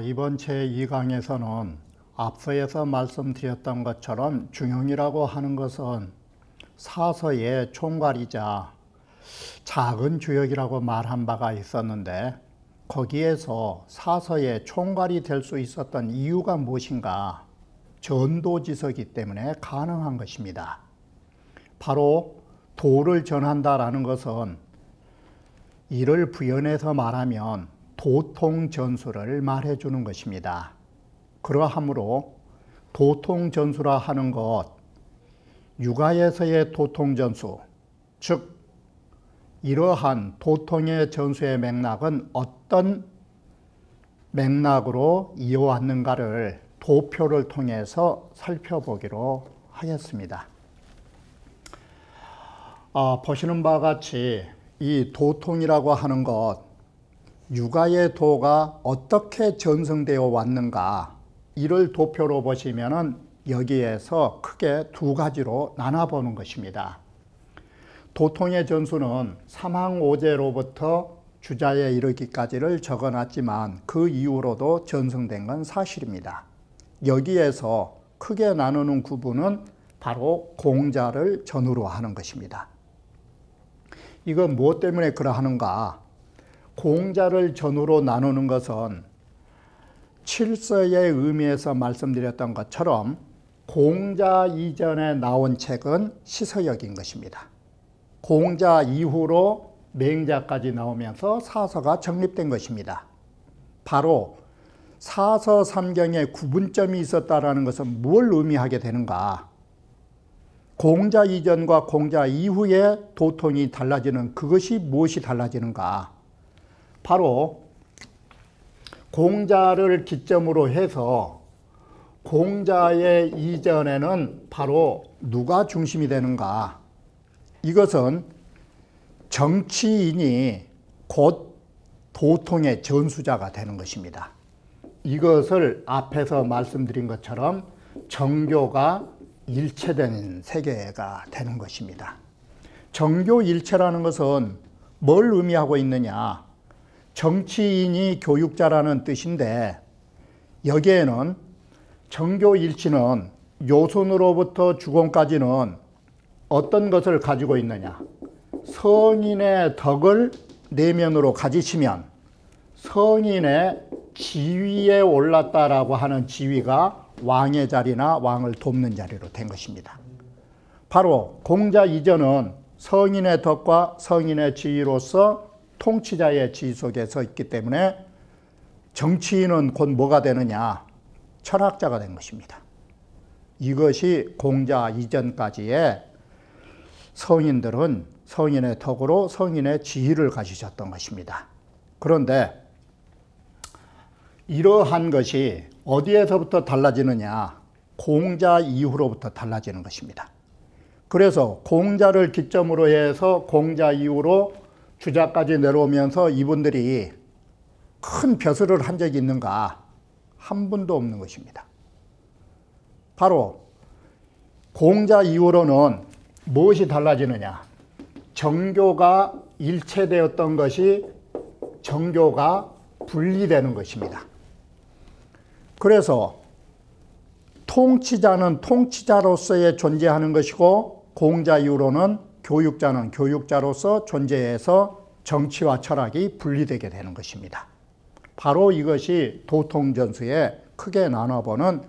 이번 제2강에서는 앞서에서 말씀드렸던 것처럼 중형이라고 하는 것은 사서의 총괄이자 작은 주역이라고 말한 바가 있었는데, 거기에서 사서의 총괄이 될 수 있었던 이유가 무엇인가? 전도지서이기 때문에 가능한 것입니다. 바로 도를 전한다라는 것은 이를 부연해서 말하면 도통전수를 말해주는 것입니다. 그러하므로 도통전수라 하는 것, 육아에서의 도통전수, 즉 이러한 도통의 전수의 맥락은 어떤 맥락으로 이어왔는가를 도표를 통해서 살펴보기로 하겠습니다. 보시는 바와 같이 이 도통이라고 하는 것, 육아의 도가 어떻게 전승되어 왔는가, 이를 도표로 보시면은 여기에서 크게 두 가지로 나눠보는 것입니다. 도통의 전수는 사망오제로부터 주자에 이르기까지를 적어놨지만 그 이후로도 전승된 건 사실입니다. 여기에서 크게 나누는 구분은 바로 공자를 전후로 하는 것입니다. 이건 무엇 때문에 그러하는가? 공자를 전후로 나누는 것은 칠서의 의미에서 말씀드렸던 것처럼 공자 이전에 나온 책은 시서역인 것입니다. 공자 이후로 맹자까지 나오면서 사서가 정립된 것입니다. 바로 사서 삼경에 구분점이 있었다는 것은 뭘 의미하게 되는가? 공자 이전과 공자 이후에 도통이 달라지는 그것이 무엇이 달라지는가? 바로 공자를 기점으로 해서 공자의 이전에는 바로 누가 중심이 되는가? 이것은 정치인이 곧 도통의 전수자가 되는 것입니다. 이것을 앞에서 말씀드린 것처럼 정교가 일체된 세계가 되는 것입니다. 정교일체라는 것은 뭘 의미하고 있느냐? 정치인이 교육자라는 뜻인데, 여기에는 정교일치는 요순으로부터 주공까지는 어떤 것을 가지고 있느냐? 성인의 덕을 내면으로 가지시면 성인의 지위에 올랐다라고 하는 지위가 왕의 자리나 왕을 돕는 자리로 된 것입니다. 바로 공자 이전은 성인의 덕과 성인의 지위로서 통치자의 지위 속에 서 있기 때문에 정치인은 곧 뭐가 되느냐? 철학자가 된 것입니다. 이것이 공자 이전까지의 성인들은 성인의 덕으로 성인의 지위를 가지셨던 것입니다. 그런데 이러한 것이 어디에서부터 달라지느냐? 공자 이후로부터 달라지는 것입니다. 그래서 공자를 기점으로 해서 공자 이후로 주자까지 내려오면서 이분들이 큰 벼슬을 한 적이 있는가? 한 분도 없는 것입니다. 바로 공자 이후로는 무엇이 달라지느냐? 정교가 일체되었던 것이 정교가 분리되는 것입니다. 그래서 통치자는 통치자로서의 존재하는 것이고, 공자 이후로는 교육자는 교육자로서 존재해서 정치와 철학이 분리되게 되는 것입니다. 바로 이것이 도통전수에 크게 나눠보는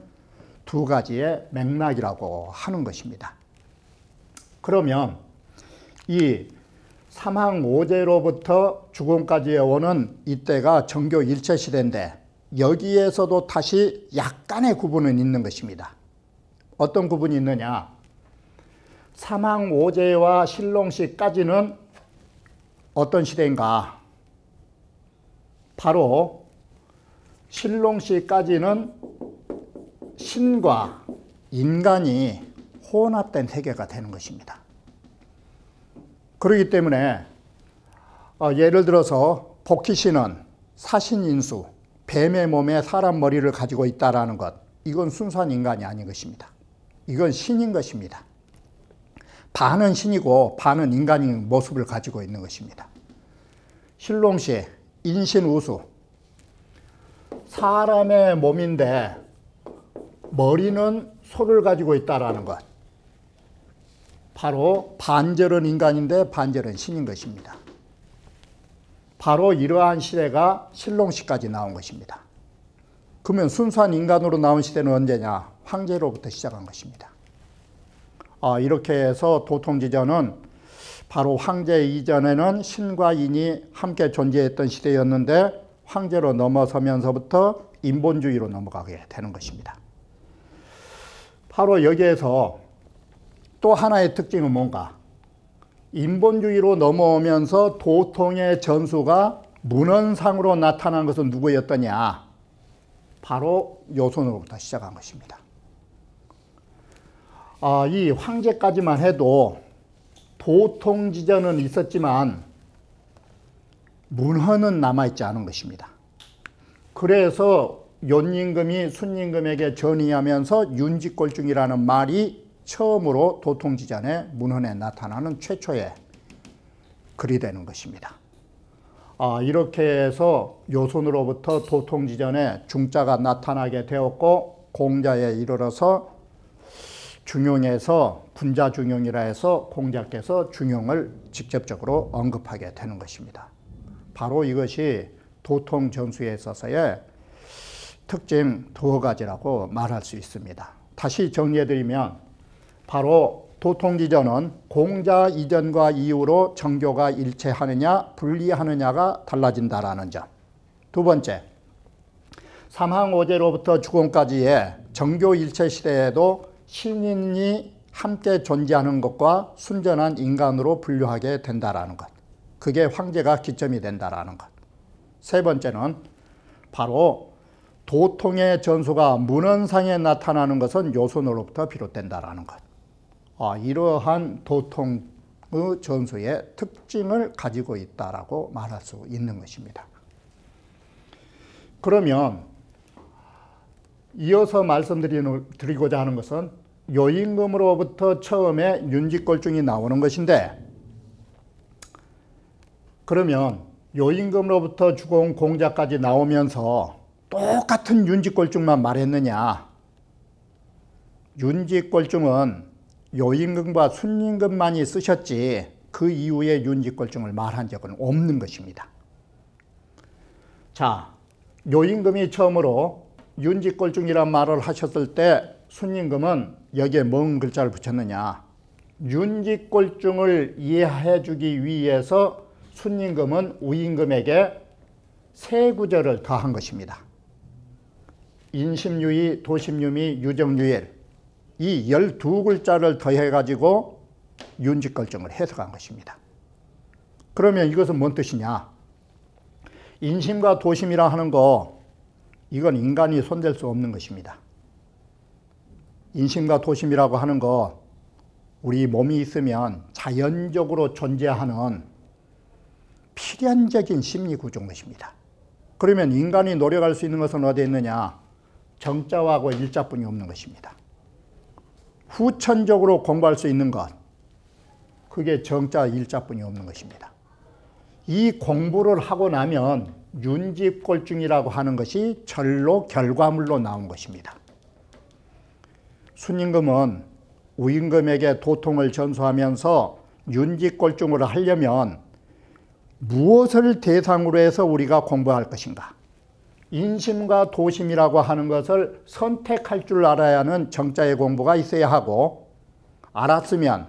두 가지의 맥락이라고 하는 것입니다. 그러면 이 사망오제로부터 죽음까지 오는 이때가 정교 일체 시대인데, 여기에서도 다시 약간의 구분은 있는 것입니다. 어떤 구분이 있느냐? 사망오제와 신롱시까지는 어떤 시대인가? 바로 신롱시까지는 신과 인간이 혼합된 세계가 되는 것입니다. 그렇기 때문에 예를 들어서 복희신은 사신인수, 뱀의 몸에 사람 머리를 가지고 있다라는 것, 이건 순수한 인간이 아닌 것입니다. 이건 신인 것입니다. 반은 신이고 반은 인간인 모습을 가지고 있는 것입니다. 신롱시, 인신우수, 사람의 몸인데 머리는 소를 가지고 있다라는 것, 바로 반절은 인간인데 반절은 신인 것입니다. 바로 이러한 시대가 신롱시까지 나온 것입니다. 그러면 순수한 인간으로 나온 시대는 언제냐? 황제로부터 시작한 것입니다. 이렇게 해서 도통지전은 바로 황제 이전에는 신과 인이 함께 존재했던 시대였는데 황제로 넘어서면서부터 인본주의로 넘어가게 되는 것입니다. 바로 여기에서 또 하나의 특징은 뭔가? 인본주의로 넘어오면서 도통의 전수가 문헌상으로 나타난 것은 누구였더냐? 바로 요손으로부터 시작한 것입니다. 이 황제까지만 해도 도통지전은 있었지만 문헌은 남아있지 않은 것입니다. 그래서 윤임금이 순임금에게 전의하면서 윤직골중이라는 말이 처음으로 도통지전의 문헌에 나타나는 최초의 글이 되는 것입니다. 이렇게 해서 요손으로부터 도통지전에 중자가 나타나게 되었고 공자에 이르러서 중용에서 군자중용이라 해서 공자께서 중용을 직접적으로 언급하게 되는 것입니다. 바로 이것이 도통전수에 있어서의 특징 두어 가지라고 말할 수 있습니다. 다시 정리해드리면 바로 도통지전은 공자 이전과 이후로 정교가 일체하느냐 분리하느냐가 달라진다라는 점. 두 번째, 삼항오제로부터 주공까지의 정교 일체 시대에도 신인이 함께 존재하는 것과 순전한 인간으로 분류하게 된다라는 것. 그게 황제가 기점이 된다라는 것. 세 번째는 바로 도통의 전수가 문헌상에 나타나는 것은 요손으로부터 비롯된다라는 것. 이러한 도통의 전수의 특징을 가지고 있다라고 말할 수 있는 것입니다. 그러면 이어서 말씀드리고자 하는 것은 요임금으로부터 처음에 윤직골중이 나오는 것인데, 그러면 요임금으로부터 주공 공자까지 나오면서 똑같은 윤직골중만 말했느냐? 윤직골중은 요임금과 순임금만이 쓰셨지 그 이후에 윤직골중을 말한 적은 없는 것입니다. 자, 요임금이 처음으로 윤직골중이란 말을 하셨을 때 순임금은 여기에 뭔 글자를 붙였느냐? 윤직골중을 이해해 주기 위해서 순임금은 우임금에게 세 구절을 더한 것입니다. 인심유의, 도심유의, 유정유일, 이 12글자를 더해가지고 윤직골중을 해석한 것입니다. 그러면 이것은 뭔 뜻이냐? 인심과 도심이라 하는 거, 이건 인간이 손댈 수 없는 것입니다. 인심과 도심이라고 하는 거, 우리 몸이 있으면 자연적으로 존재하는 필연적인 심리 구조인 것입니다. 그러면 인간이 노력할 수 있는 것은 어디에 있느냐? 정자하고 일자뿐이 없는 것입니다. 후천적으로 공부할 수 있는 것, 그게 정자 일자뿐이 없는 것입니다. 이 공부를 하고 나면 윤직골중이라고 하는 것이 절로 결과물로 나온 것입니다. 순임금은 우임금에게 도통을 전수하면서 윤직골중을 하려면 무엇을 대상으로 해서 우리가 공부할 것인가? 인심과 도심이라고 하는 것을 선택할 줄 알아야 하는 정자의 공부가 있어야 하고, 알았으면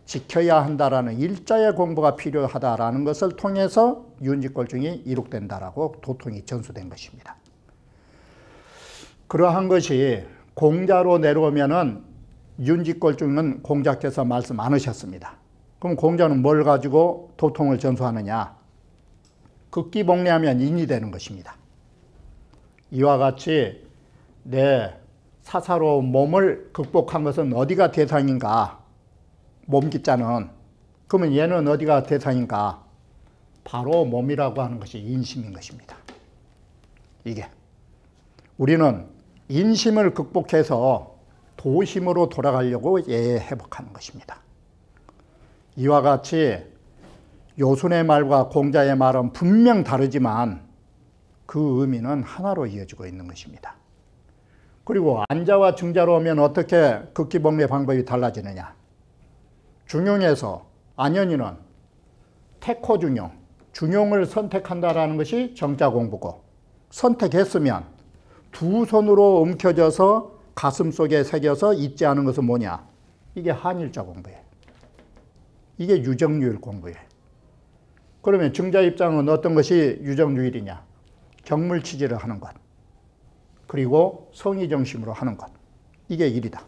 지켜야 한다라는 일자의 공부가 필요하다라는 것을 통해서 윤직골중이 이룩된다라고 도통이 전수된 것입니다. 그러한 것이 공자로 내려오면은 윤직골중은 공자께서 말씀 안 하셨습니다. 그럼 공자는 뭘 가지고 도통을 전수하느냐? 극기복례하면 인이 되는 것입니다. 이와 같이 내 사사로운 몸을 극복한 것은 어디가 대상인가? 몸기자는 그러면 얘는 어디가 대상인가? 바로 몸이라고 하는 것이 인심인 것입니다. 이게 우리는 인심을 극복해서 도심으로 돌아가려고 회복하는 것입니다. 이와 같이 요순의 말과 공자의 말은 분명 다르지만 그 의미는 하나로 이어지고 있는 것입니다. 그리고 안자와 증자로 오면 어떻게 극기복례 방법이 달라지느냐? 중용에서 안현이는 택호중용, 중용을 선택한다라는 것이 정자 공부고, 선택했으면 두 손으로 움켜져서 가슴 속에 새겨서 잊지 않은 것은 뭐냐? 이게 한일자 공부예요. 이게 유정유일 공부예요. 그러면 증자 입장은 어떤 것이 유정유일이냐? 경물치지를 하는 것, 그리고 성의정심으로 하는 것, 이게 일이다.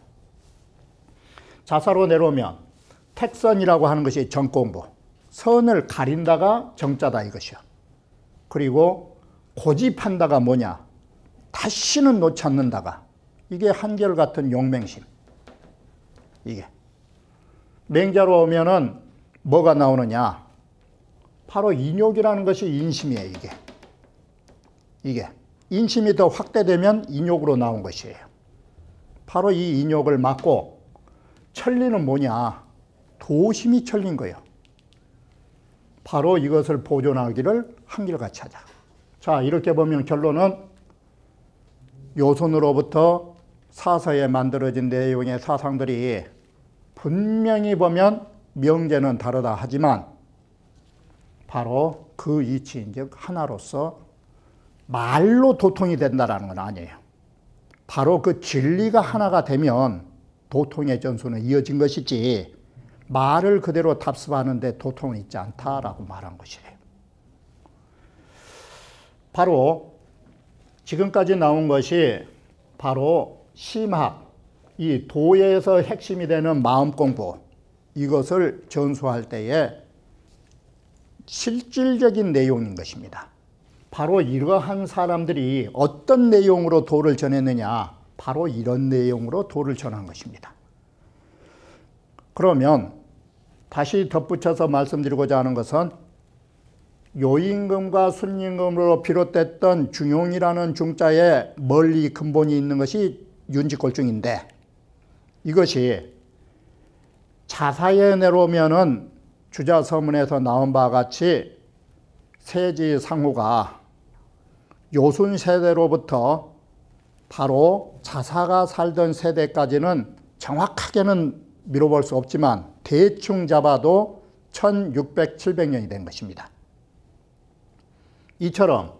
자사로 내려오면 택선이라고 하는 것이 정공부, 선을 가린다가 정자다 이것이요. 그리고 고집한다가 뭐냐? 다시는 놓지 않는다가, 이게 한결같은 용맹심. 이게 맹자로 오면은 뭐가 나오느냐? 바로 인욕이라는 것이 인심이에요. 이게 인심이 더 확대되면 인욕으로 나온 것이에요. 바로 이 인욕을 막고, 천리는 뭐냐? 도심이 천리인 거예요. 바로 이것을 보존하기를 한결같이 하자. 자, 이렇게 보면 결론은 요순으로부터 사서에 만들어진 내용의 사상들이 분명히 보면 명제는 다르다 하지만 바로 그 이치인즉 하나로서 말로 도통이 된다는 건 아니에요. 바로 그 진리가 하나가 되면 도통의 전수는 이어진 것이지, 말을 그대로 답습하는데 도통은 있지 않다라고 말한 것이에요. 바로 지금까지 나온 것이 바로 심학, 이 도에서 핵심이 되는 마음 공부, 이것을 전수할 때에 실질적인 내용인 것입니다. 바로 이러한 사람들이 어떤 내용으로 도를 전했느냐? 바로 이런 내용으로 도를 전한 것입니다. 그러면 다시 덧붙여서 말씀드리고자 하는 것은 요임금과 순임금으로 비롯됐던 중용이라는 중자에 멀리 근본이 있는 것이 윤직골중인데, 이것이 자사에 내려오면은 주자서문에서 나온 바와 같이 세지상후가 요순 세대로부터 바로 자사가 살던 세대까지는 정확하게는 미뤄볼 수 없지만 대충 잡아도 1600, 700년이 된 것입니다. 이처럼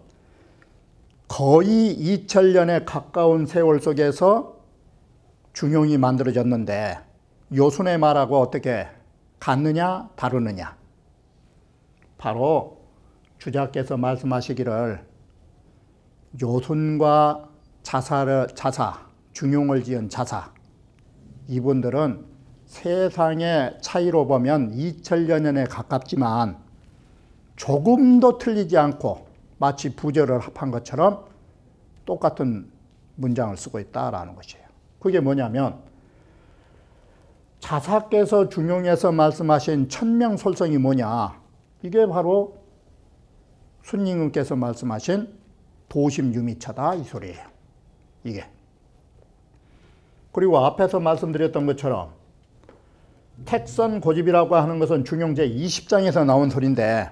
거의 2000년에 가까운 세월 속에서 중용이 만들어졌는데 요순의 말하고 어떻게 같느냐 다르느냐? 바로 주자께서 말씀하시기를 요순과 중용을 지은 자사, 이분들은 세상의 차이로 보면 2000년에 가깝지만 조금도 틀리지 않고 마치 부절을 합한 것처럼 똑같은 문장을 쓰고 있다라는 것이에요. 그게 뭐냐면 자사께서 중용에서 말씀하신 천명솔성이 뭐냐? 이게 바로 순임금께서 말씀하신 도심유미처다 이 소리예요. 이게. 그리고 앞에서 말씀드렸던 것처럼 택선 고집이라고 하는 것은 중용 제20장에서 나온 소리인데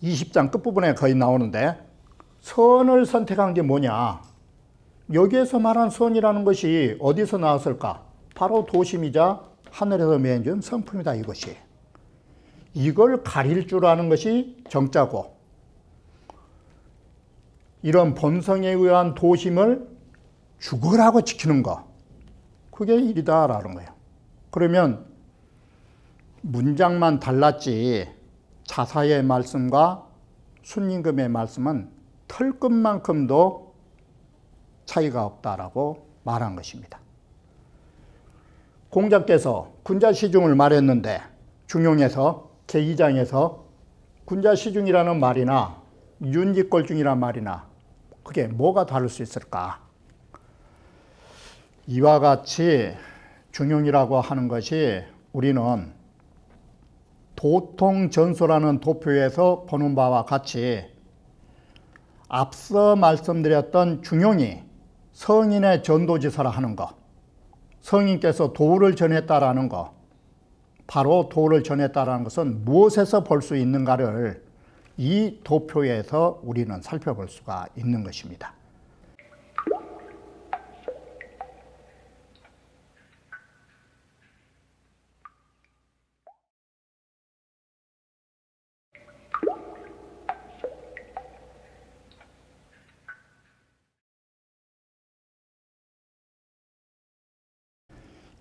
20장 끝부분에 거의 나오는데 선을 선택한 게 뭐냐? 여기에서 말한 선이라는 것이 어디서 나왔을까? 바로 도심이자 하늘에서 매겨준 성품이다 이것이. 이걸 가릴 줄 아는 것이 정자고, 이런 본성에 의한 도심을 죽으라고 지키는 것, 그게 일이다라는 거예요. 그러면 문장만 달랐지 자사의 말씀과 순임금의 말씀은 털끝만큼도 차이가 없다라고 말한 것입니다. 공자께서 군자시중을 말했는데 중용에서 제2장에서 군자시중이라는 말이나 윤직골중이라는 말이나 그게 뭐가 다를 수 있을까? 이와 같이 중용이라고 하는 것이 우리는 도통전수라는 도표에서 보는 바와 같이 앞서 말씀드렸던 중용이 성인의 전도지사라 하는 것, 성인께서 도를 전했다라는 것, 바로 도를 전했다라는 것은 무엇에서 볼 수 있는가를 이 도표에서 우리는 살펴볼 수가 있는 것입니다.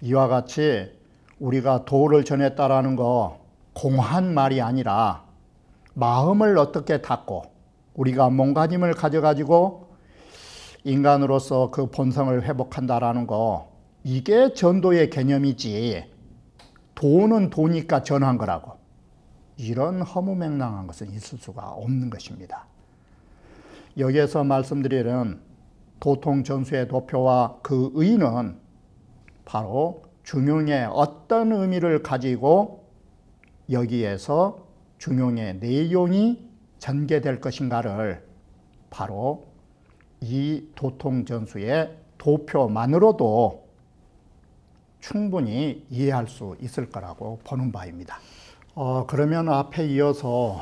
이와 같이 우리가 도를 전했다라는 거 공한 말이 아니라 마음을 어떻게 닫고 우리가 몸가짐을 가져가지고 인간으로서 그 본성을 회복한다라는 거, 이게 전도의 개념이지 도는 도니까 전한 거라고 이런 허무맹랑한 것은 있을 수가 없는 것입니다. 여기에서 말씀드리는 도통전수의 도표와 그 의는 바로 중용의 어떤 의미를 가지고 여기에서 중용의 내용이 전개될 것인가를 바로 이 도통전수의 도표만으로도 충분히 이해할 수 있을 거라고 보는 바입니다. 그러면 앞에 이어서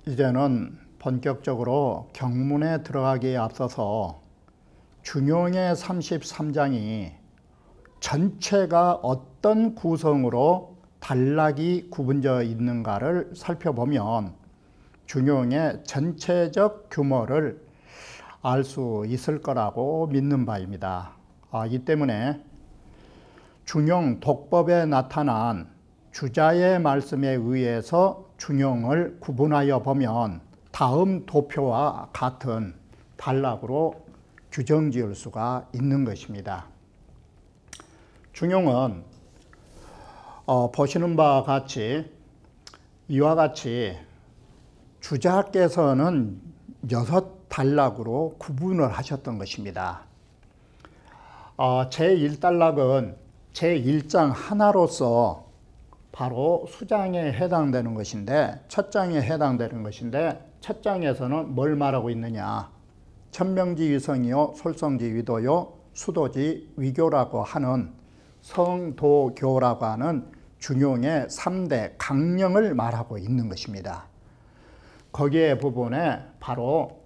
이제는 본격적으로 경문에 들어가기에 앞서서 중용의 33장이 전체가 어떤 구성으로 단락이 구분되어 있는가를 살펴보면 중용의 전체적 규모를 알 수 있을 거라고 믿는 바입니다. 이 때문에 중용 독법에 나타난 주자의 말씀에 의해서 중용을 구분하여 보면 다음 도표와 같은 단락으로 규정 지을 수가 있는 것입니다. 중용은 보시는 바와 같이 이와 같이 주자께서는 6단락으로 구분을 하셨던 것입니다. 제1단락은 제1장 하나로서 바로 수장에 해당되는 것인데 첫 장에 해당되는 것인데 첫 장에서는 뭘 말하고 있느냐, 천명지 위성이요 솔성지 위도요 수도지 위교라고 하는 성도교라고 하는 중용의 3대 강령을 말하고 있는 것입니다. 거기에 부분에 바로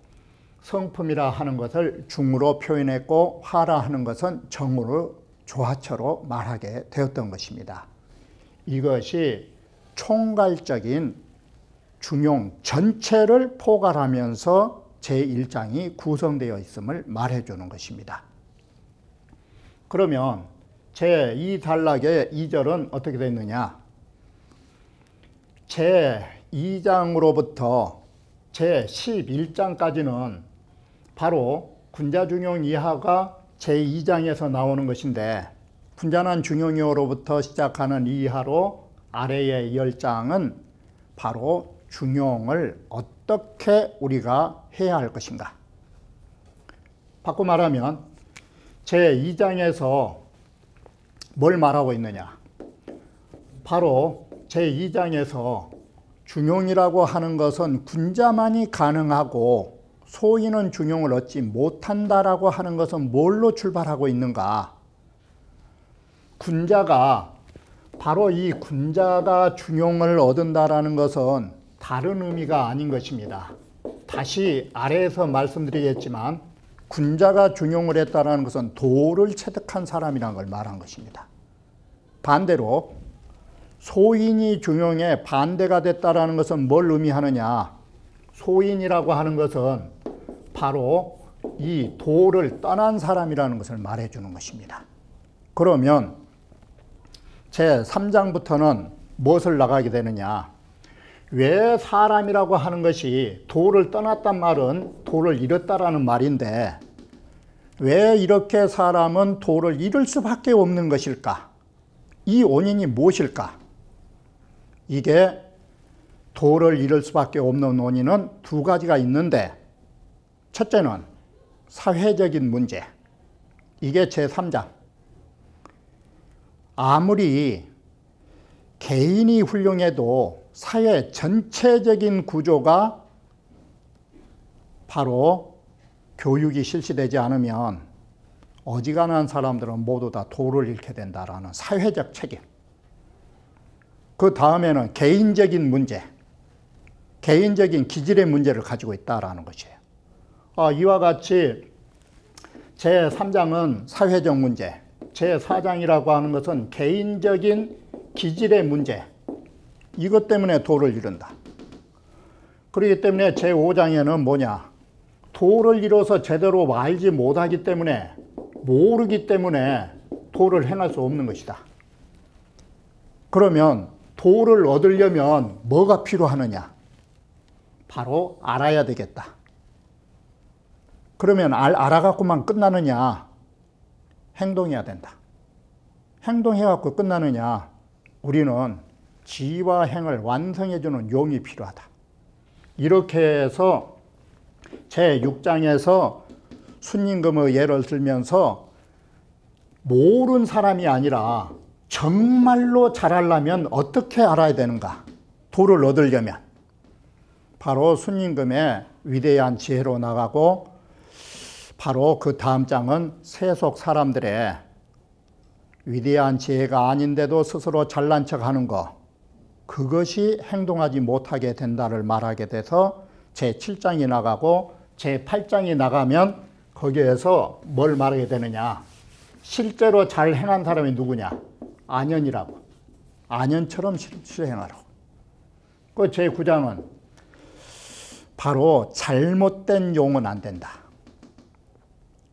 성품이라 하는 것을 중으로 표현했고 화라 하는 것은 정으로 조화처로 말하게 되었던 것입니다. 이것이 총괄적인 중용 전체를 포괄하면서 제1장이 구성되어 있음을 말해주는 것입니다. 그러면 제2단락의 2절은 어떻게 됐느냐? 제2장으로부터 제11장까지는 바로 군자중용 이하가 제2장에서 나오는 것인데 군자난 중용이로부터 시작하는 이하로 아래의 10장은 바로 중용을 어떻게 우리가 해야 할 것인가. 바꿔 말하면 제2장에서 뭘 말하고 있느냐. 바로 제2장에서 중용이라고 하는 것은 군자만이 가능하고 소인은 중용을 얻지 못한다라고 하는 것은 뭘로 출발하고 있는가. 군자가 바로 이 군자가 중용을 얻은다라는 것은 다른 의미가 아닌 것입니다. 다시 아래에서 말씀드리겠지만 군자가 중용을 했다는 것은 도를 체득한 사람이라는 걸 말한 것입니다. 반대로 소인이 중용에 반대가 됐다는 것은 뭘 의미하느냐. 소인이라고 하는 것은 바로 이 도를 떠난 사람이라는 것을 말해주는 것입니다. 그러면 제3장부터는 무엇을 나가게 되느냐. 왜 사람이라고 하는 것이 도를 떠났단 말은 도를 잃었다라는 말인데 왜 이렇게 사람은 도를 잃을 수밖에 없는 것일까? 이 원인이 무엇일까? 이게 도를 잃을 수밖에 없는 원인은 두 가지가 있는데 첫째는 사회적인 문제. 이게 제3장. 아무리 개인이 훌륭해도 사회 전체적인 구조가 바로 교육이 실시되지 않으면 어지간한 사람들은 모두 다 도를 잃게 된다라는 사회적 책임. 그 다음에는 개인적인 문제, 개인적인 기질의 문제를 가지고 있다라는 것이에요. 이와 같이 제3장은 사회적 문제, 제4장이라고 하는 것은 개인적인 기질의 문제, 이것 때문에 도를 이룬다. 그렇기 때문에 제5장에는 뭐냐? 도를 이뤄서 제대로 알지 못하기 때문에, 모르기 때문에 도를 행할 수 없는 것이다. 그러면 도를 얻으려면 뭐가 필요하느냐? 바로 알아야 되겠다. 그러면 알아갖고만 끝나느냐? 행동해야 된다. 행동해갖고 끝나느냐? 우리는 지와 행을 완성해주는 용이 필요하다. 이렇게 해서 제6장에서 순임금의 예를 들면서 모르는 사람이 아니라 정말로 잘하려면 어떻게 알아야 되는가? 도를 얻으려면 바로 순임금의 위대한 지혜로 나가고, 바로 그 다음 장은 세속 사람들의 위대한 지혜가 아닌데도 스스로 잘난 척하는 것, 그것이 행동하지 못하게 된다를 말하게 돼서 제7장이 나가고, 제8장이 나가면 거기에서 뭘 말하게 되느냐? 실제로 잘 행한 사람이 누구냐? 안현이라고. 안현처럼 실행하라고. 그 제9장은 바로 잘못된 용은 안 된다.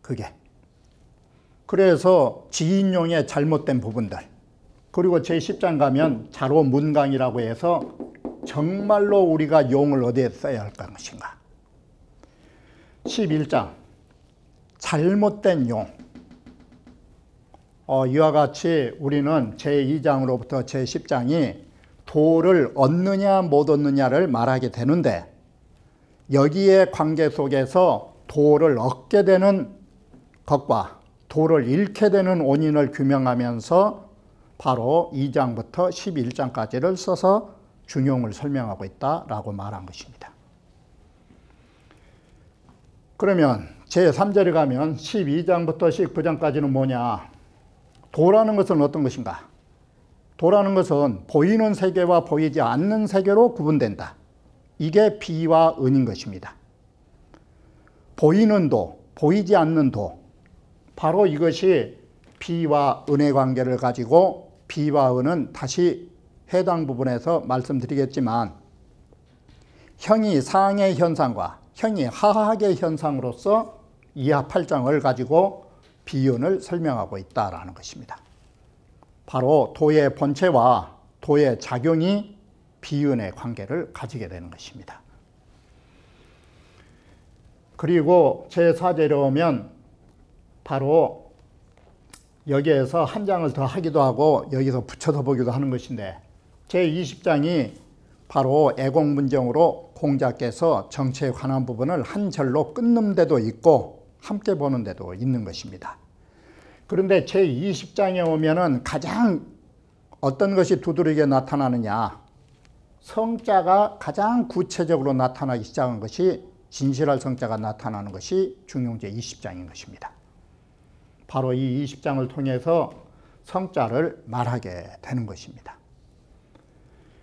그게. 그래서 지인용의 잘못된 부분들. 그리고 제10장 가면 자로문강이라고 해서 정말로 우리가 용을 어디에 써야 할 것인가. 11장 잘못된 용. 이와 같이 우리는 제2장으로부터 제10장이 도를 얻느냐 못 얻느냐를 말하게 되는데, 여기에 관계 속에서 도를 얻게 되는 것과 도를 잃게 되는 원인을 규명하면서 바로 2장부터 11장까지를 써서 중용을 설명하고 있다라고 말한 것입니다. 그러면 제3절에 가면 12장부터 19장까지는 뭐냐? 도라는 것은 어떤 것인가? 도라는 것은 보이는 세계와 보이지 않는 세계로 구분된다. 이게 비와 은인 것입니다. 보이는 도, 보이지 않는 도, 바로 이것이 비와 은의 관계를 가지고, 비와 은은 다시 해당 부분에서 말씀드리겠지만, 형이 상의 현상과 형이 하하의 현상으로서 이하 8장을 가지고 비은을 설명하고 있다라는 것입니다. 바로 도의 본체와 도의 작용이 비은의 관계를 가지게 되는 것입니다. 그리고 제4절에 오면 바로 여기에서 한 장을 더 하기도 하고 여기서 붙여서 보기도 하는 것인데, 제20장이 바로 애공문정으로 공자께서 정치에 관한 부분을 한 절로 끊는 데도 있고 함께 보는 데도 있는 것입니다. 그런데 제20장에 오면은 가장 어떤 것이 두드러지게 나타나느냐? 성자가 가장 구체적으로 나타나기 시작한 것이, 진실할 성자가 나타나는 것이 중용제 20장인 것입니다. 바로 이 20장을 통해서 성자를 말하게 되는 것입니다.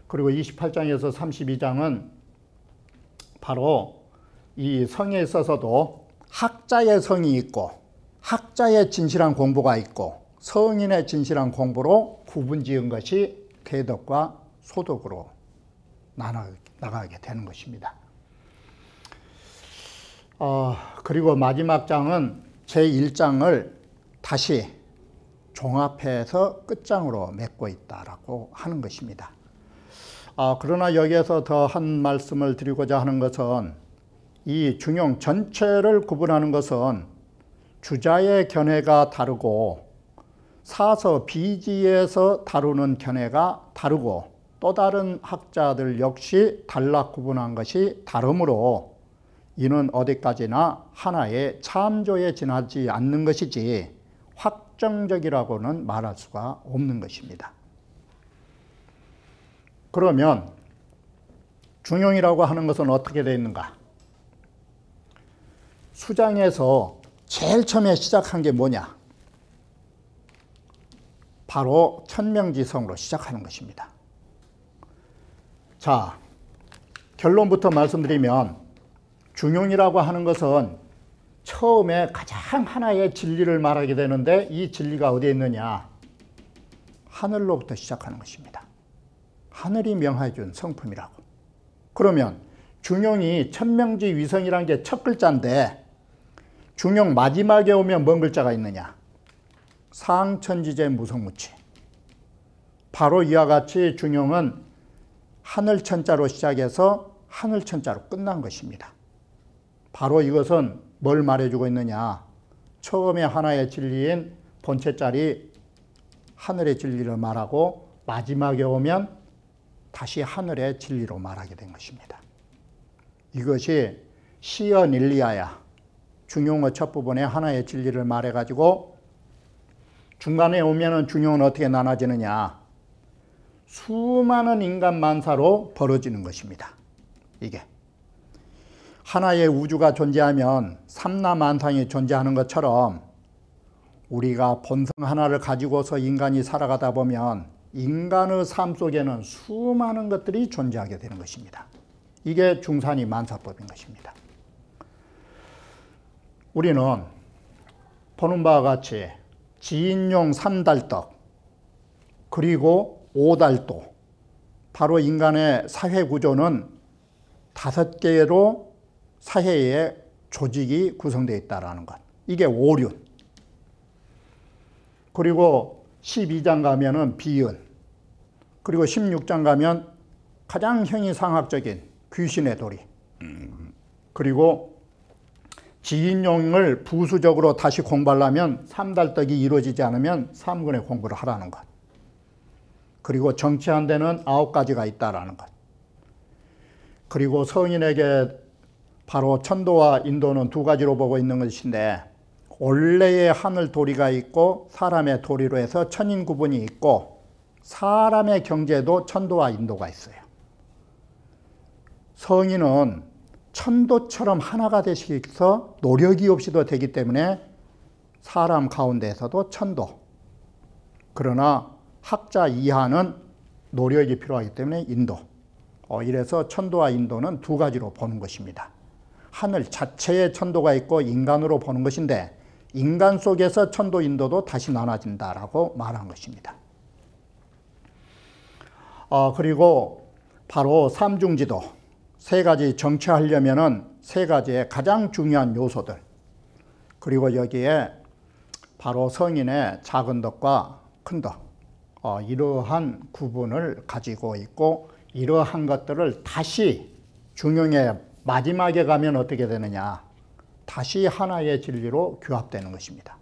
그리고 28장에서 32장은 바로 이 성에 있어서도 학자의 성이 있고 학자의 진실한 공부가 있고 성인의 진실한 공부로 구분지은 것이 대덕과 소덕으로 나가게 되는 것입니다. 그리고 마지막 장은 제1장을 다시 종합해서 끝장으로 맺고 있다라고 하는 것입니다. 그러나 여기에서 더 한 말씀을 드리고자 하는 것은, 이 중용 전체를 구분하는 것은 주자의 견해가 다르고 사서 비지에서 다루는 견해가 다르고, 또 다른 학자들 역시 달라 구분한 것이 다르므로 이는 어디까지나 하나의 참조에 지나지 않는 것이지 확정적이라고는 말할 수가 없는 것입니다. 그러면 중용이라고 하는 것은 어떻게 되어 있는가? 수장에서 제일 처음에 시작한 게 뭐냐? 바로 천명지성으로 시작하는 것입니다. 자, 결론부터 말씀드리면 중용이라고 하는 것은 처음에 가장 하나의 진리를 말하게 되는데 이 진리가 어디에 있느냐? 하늘로부터 시작하는 것입니다. 하늘이 명하여 준 성품이라고. 그러면 중용이 천명지 위성이라는 게 첫 글자인데 중용 마지막에 오면 뭔 글자가 있느냐? 상천지제 무성무치. 바로 이와 같이 중용은 하늘천자로 시작해서 하늘천자로 끝난 것입니다. 바로 이것은 뭘 말해주고 있느냐? 처음에 하나의 진리인 본체짜리 하늘의 진리를 말하고 마지막에 오면 다시 하늘의 진리로 말하게 된 것입니다. 이것이 시언일리아야. 중용의 첫 부분에 하나의 진리를 말해가지고 중간에 오면은 중용은 어떻게 나눠지느냐? 수많은 인간 만사로 벌어지는 것입니다. 이게 하나의 우주가 존재하면 삼라만상이 존재하는 것처럼 우리가 본성 하나를 가지고서 인간이 살아가다 보면 인간의 삶 속에는 수많은 것들이 존재하게 되는 것입니다. 이게 중산이 만사법인 것입니다. 우리는 보는 바와 같이 지인용 3달떡 그리고 5달도, 바로 인간의 사회 구조는 5개로 사회의 조직이 구성되어 있다는 것. 이게 오륜. 그리고 12장 가면은 비은. 그리고 16장 가면 가장 형이상학적인 귀신의 도리. 그리고 지인용을 부수적으로 다시 공부하려면 3달떡이 이루어지지 않으면 3근의 공부를 하라는 것. 그리고 정치한 데는 9가지가 있다라는 것. 그리고 성인에게 바로 천도와 인도는 2가지로 보고 있는 것인데 원래의 하늘 도리가 있고 사람의 도리로 해서 천인 구분이 있고 사람의 경제도 천도와 인도가 있어요. 성인은 천도처럼 하나가 되시서 노력이 없이도 되기 때문에 사람 가운데에서도 천도. 그러나 학자 이하는 노력이 필요하기 때문에 인도. 이래서 천도와 인도는 2가지로 보는 것입니다. 하늘 자체에 천도가 있고 인간으로 보는 것인데 인간 속에서 천도, 인도도 다시 나눠진다라고 말한 것입니다. 그리고 바로 삼중지도, 3가지 정체하려면은 3가지의 가장 중요한 요소들, 그리고 여기에 바로 성인의 작은 덕과 큰 덕, 이러한 구분을 가지고 있고 이러한 것들을 다시 중용의 마지막에 가면 어떻게 되느냐? 다시 하나의 진리로 규합되는 것입니다.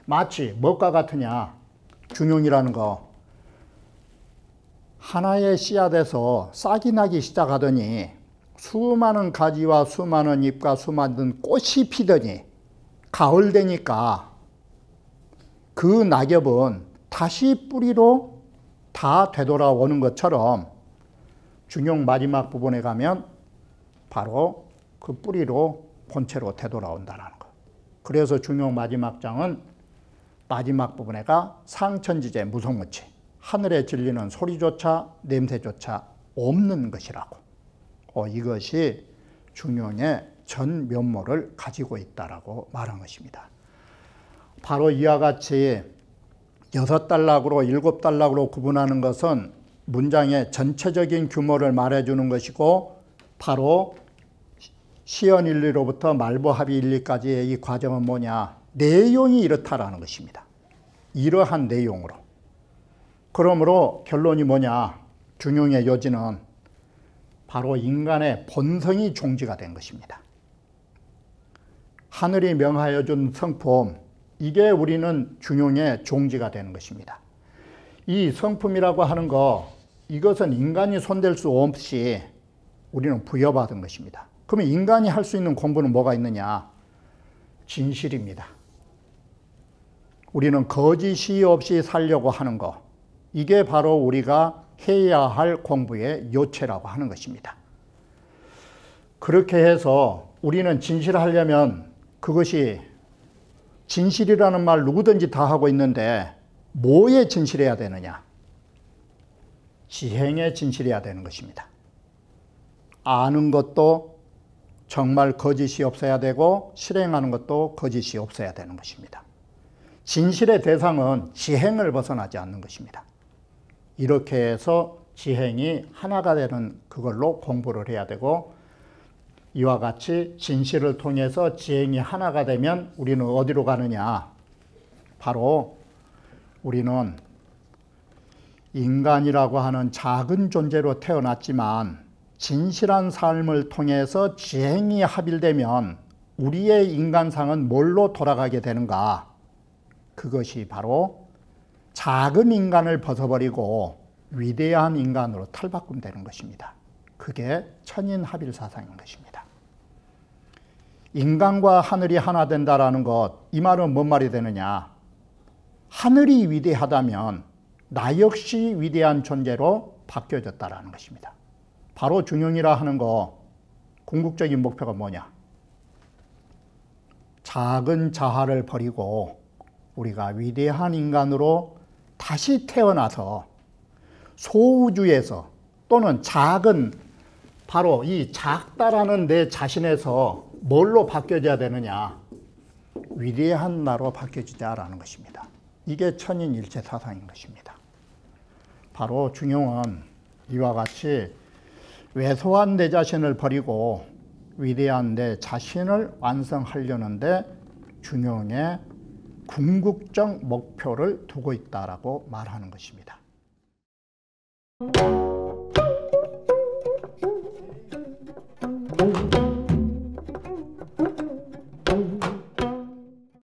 마치 무엇과 같으냐? 중용이라는 거 하나의 씨앗에서 싹이 나기 시작하더니 수많은 가지와 수많은 잎과 수많은 꽃이 피더니 가을 되니까 그 낙엽은 다시 뿌리로 다 되돌아오는 것처럼 중용 마지막 부분에 가면 바로 그 뿌리로 본체로 되돌아온다는 것. 그래서 중용 마지막 장은 마지막 부분에가 상천지제 무성무치, 하늘의 진리는 소리조차 냄새조차 없는 것이라고. 이것이 중용의 전 면모를 가지고 있다라고 말한 것입니다. 바로 이와 같이 6단락으로 7단락으로 구분하는 것은 문장의 전체적인 규모를 말해주는 것이고 바로 시언일리로부터 말보합의일리까지의 이 과정은 뭐냐? 내용이 이렇다라는 것입니다. 이러한 내용으로. 그러므로 결론이 뭐냐? 중용의 요지는 바로 인간의 본성이 종지가 된 것입니다. 하늘이 명하여 준 성품, 이게 우리는 중용의 종지가 되는 것입니다. 이 성품이라고 하는 거, 이것은 인간이 손댈 수 없이 우리는 부여받은 것입니다. 그러면 인간이 할 수 있는 공부는 뭐가 있느냐? 진실입니다. 우리는 거짓이 없이 살려고 하는 거, 이게 바로 우리가 해야 할 공부의 요체라고 하는 것입니다. 그렇게 해서 우리는 진실하려면 그것이 진실이라는 말 누구든지 다 하고 있는데 뭐에 진실해야 되느냐? 지행에 진실해야 되는 것입니다. 아는 것도 정말 거짓이 없어야 되고 실행하는 것도 거짓이 없어야 되는 것입니다. 진실의 대상은 지행을 벗어나지 않는 것입니다. 이렇게 해서 지행이 하나가 되는 그걸로 공부를 해야 되고, 이와 같이 진실을 통해서 지행이 하나가 되면 우리는 어디로 가느냐? 바로 우리는 인간이라고 하는 작은 존재로 태어났지만 진실한 삶을 통해서 지행이 합일되면 우리의 인간상은 뭘로 돌아가게 되는가? 그것이 바로 작은 인간을 벗어버리고 위대한 인간으로 탈바꿈되는 것입니다. 그게 천인합일 사상인 것입니다. 인간과 하늘이 하나 된다라는 것, 이 말은 뭔 말이 되느냐? 하늘이 위대하다면 나 역시 위대한 존재로 바뀌어졌다라는 것입니다. 바로 중용이라 하는 거, 궁극적인 목표가 뭐냐? 작은 자아를 버리고 우리가 위대한 인간으로 다시 태어나서 소우주에서, 또는 작은, 바로 이 작다라는 내 자신에서 뭘로 바뀌어져야 되느냐? 위대한 나로 바뀌어지자라는 것입니다. 이게 천인일체 사상인 것입니다. 바로 중용은 이와 같이 왜소한 내 자신을 버리고 위대한 내 자신을 완성하려는데 중용의 궁극적 목표를 두고 있다라고 말하는 것입니다.